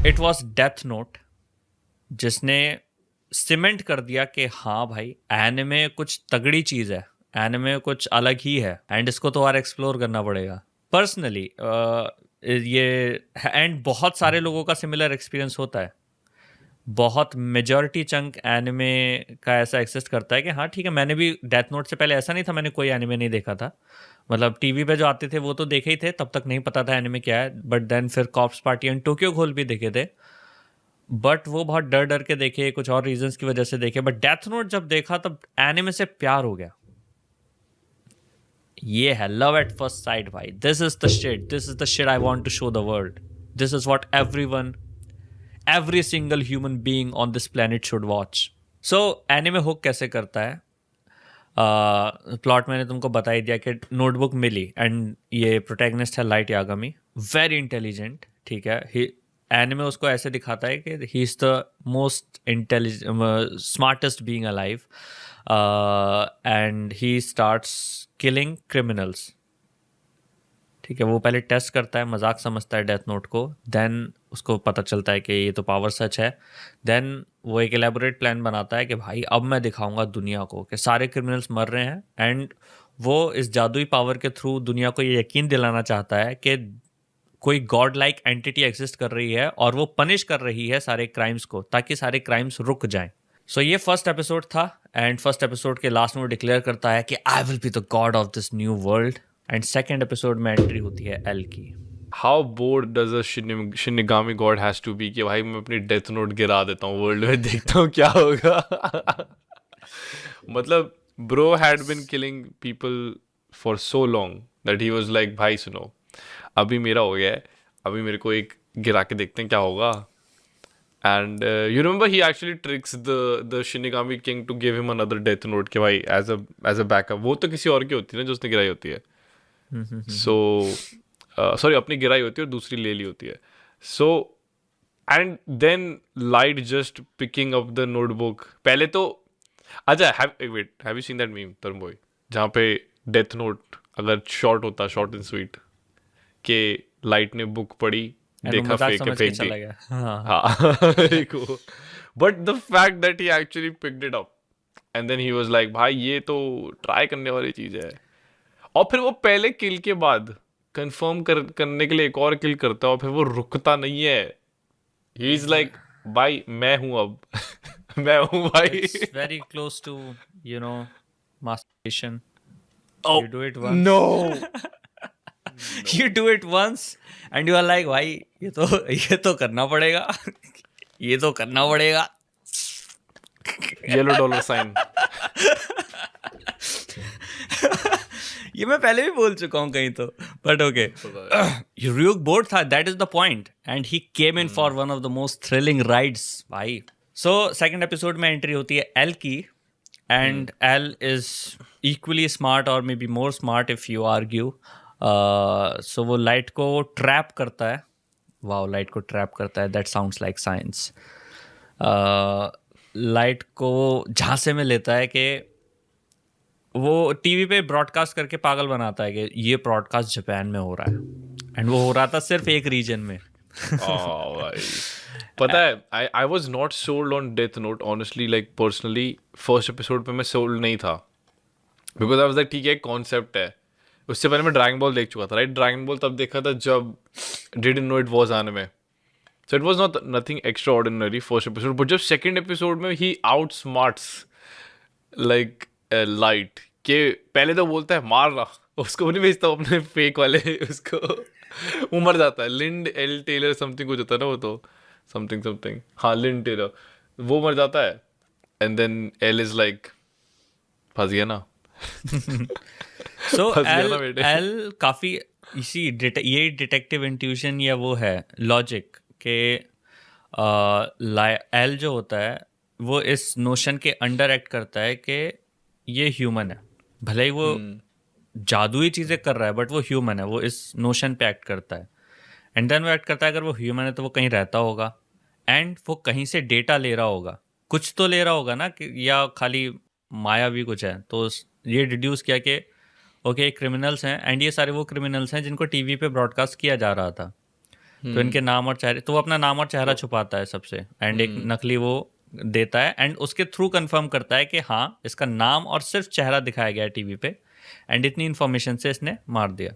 It was death note, जिसने cement कर दिया कि हाँ भाई एनिमे कुछ तगड़ी चीज़ है, एनिमे कुछ अलग ही है एंड इसको तो और एक्सप्लोर करना पड़ेगा। पर्सनली ये एंड बहुत सारे लोगों का सिमिलर एक्सपीरियंस होता है। बहुत मेजॉरिटी चंक एनिमे का ऐसा एक्सिस्ट करता है कि हाँ ठीक है, मैंने भी डेथ नोट से पहले ऐसा नहीं था मैंने कोई एनिमे नहीं देखा था, मतलब टीवी पे जो आते थे वो तो देखे ही थे, तब तक नहीं पता था एनिमे क्या है। बट देन फिर कॉप्स पार्टी एंड टोक्यो घोल भी देखे थे, बट वो बहुत डर डर के देखे, कुछ और रीजंस की वजह से देखे। बट डेथ नोट जब देखा तब एनिमे से प्यार हो गया। ये है लव एट फर्स्ट साइट भाई। This is the shit, this is the shit I want to show the world. This is what everyone, every single human being on this planet should watch. So anime hook कैसे करता है? Plot मैंने तुमको बता ही दिया कि notebook milli and ये protagonist है लाइट यागामी, वेरी इंटेलिजेंट, ठीक है। एनिमे उसको ऐसे दिखाता है कि he is the most intelligent smartest being alive and he starts killing criminals, ठीक है। वो पहले टेस्ट करता है, मजाक समझता है डेथ नोट को, देन उसको पता चलता है कि ये तो पावर सच है। देन वो एक एलेबोरेट प्लान बनाता है कि भाई अब मैं दिखाऊंगा दुनिया को कि सारे क्रिमिनल्स मर रहे हैं, एंड वो इस जादुई पावर के थ्रू दुनिया को ये यकीन दिलाना चाहता है कि कोई गॉड लाइक एंटिटी एग्जिस्ट कर रही है और वो पनिश कर रही है सारे क्राइम्स को, ताकि सारे क्राइम्स रुक जाएं। सो ये फर्स्ट एपिसोड था एंड फर्स्ट एपिसोड के लास्ट में वो डिक्लेयर करता है कि I will be the god of this new world. And second episode में एंट्री होती है एल की। How bored does a shinigami god has to be कि भाई मैं अपनी डेथ नोट गिरा देता हूँ वर्ल्ड में, देखता हूँ क्या होगा। मतलब bro had been killing people for so long that he was like भाई सुनो अभी मेरा हो गया है, अभी मेरे को एक गिरा के देखते हैं क्या होगा। And you remember he actually tricks the shinigami king to give him another death note कि भाई एज अ बैकअप। वो तो किसी और की होती है ना जो उसने गिराई होती है, सो सॉरी अपनी गिराई होती है और दूसरी ले ली होती है। So and then Light just picking up the notebook. पहले तो अच्छा wait, have you seen that meme Tarun boy जहाँ पे डेथ नोट अगर शॉर्ट होता, शॉर्ट एंड स्वीट, के लाइट ने बुक पढ़ी, एंड वो देखा, मजाक फेंक समझ के फेंक दी। चला गया। हाँ। हाँ। But the fact that he actually picked it up and then he was like भाई ये तो ट्राई करने वाली चीज है। और फिर वो पहले किल के बाद कंफर्म करने के लिए एक और किल करता है और फिर वो रुकता नहीं है। ही इज लाइक भाई मैं हूं अब। मैं हूं भाई। It's very close to you know masturbation. Oh You do it once. no. You do it once and you are like भाई ये तो करना पड़ेगा। ये तो करना पड़ेगा। Yellow dollar sign. ये मैं पहले भी बोल चुका हूँ कहीं तो, बट ओके। र्यूक बोर्ड था, that is the point, and he came in for one of the most thrilling rides भाई। सो सेकंड एपिसोड में एंट्री होती है एल की, and L is equally smart और may be more smart if you argue. So वो Light को trap करता है। वाओ, लाइट को ट्रैप करता है, that sounds like science. Light को झांसे में लेता है कि वो टीवी पे ब्रॉडकास्ट करके पागल बनाता है कि ये ब्रॉडकास्ट जापान में हो रहा है, एंड वो हो रहा था सिर्फ एक रीजन में। भाई पता है I was not sold on death note honestly, like personally first episode पे मैं सोल्ड नहीं था बिकॉज आई वाज लाइक ठीक है कॉन्सेप्ट है। उससे पहले मैं ड्रैगन बॉल देख चुका था, राइट। ड्रैगन बॉल तब देखा था जब didn't know it was anime, so it was not nothing extra ordinary first episode. But जब सेकंड एपिसोड में ही आउट स्मार्ट्स लाइक लाइट के, पहले तो बोलता है मार रहा, उसको नहीं भेजता अपने फेक वाले उसको वो मर जाता है। लिंड एल टेलर समथिंग कुछ होता है ना, वो तो समथिंग हाँ लिंड टेलर, वो मर जाता है। And then L is like फंस गया ना। सो फंस गया ना बेटे। एल काफी ये डिटेक्टिव इंट्यूशन या वो है लॉजिक के एल जो होता है वो इस नोशन के अंडर एक्ट करता है कि ये ह्यूमन है, भले ही वो जादुई चीज़ें कर रहा है बट वो ह्यूमन है, वो इस नोशन पे एक्ट करता है। एंड देन वो एक्ट करता है, अगर वो ह्यूमन है तो वो कहीं रहता होगा एंड वो कहीं से डेटा ले रहा होगा, कुछ तो ले रहा होगा ना कि, या खाली माया भी कुछ है। तो ये डिड्यूस किया कि ओके क्रिमिनल्स हैं, एंड ये सारे वो क्रिमिनल्स हैं जिनको टीवी पे ब्रॉडकास्ट किया जा रहा था। तो इनके नाम और चेहरे, तो वो अपना नाम और चेहरा छुपाता है सबसे, एंड एक नकली वो देता है, एंड उसके थ्रू कंफर्म करता है कि हाँ इसका नाम और सिर्फ चेहरा दिखाया गया है टीवी पे, एंड इतनी इन्फॉर्मेशन से इसने मार दिया।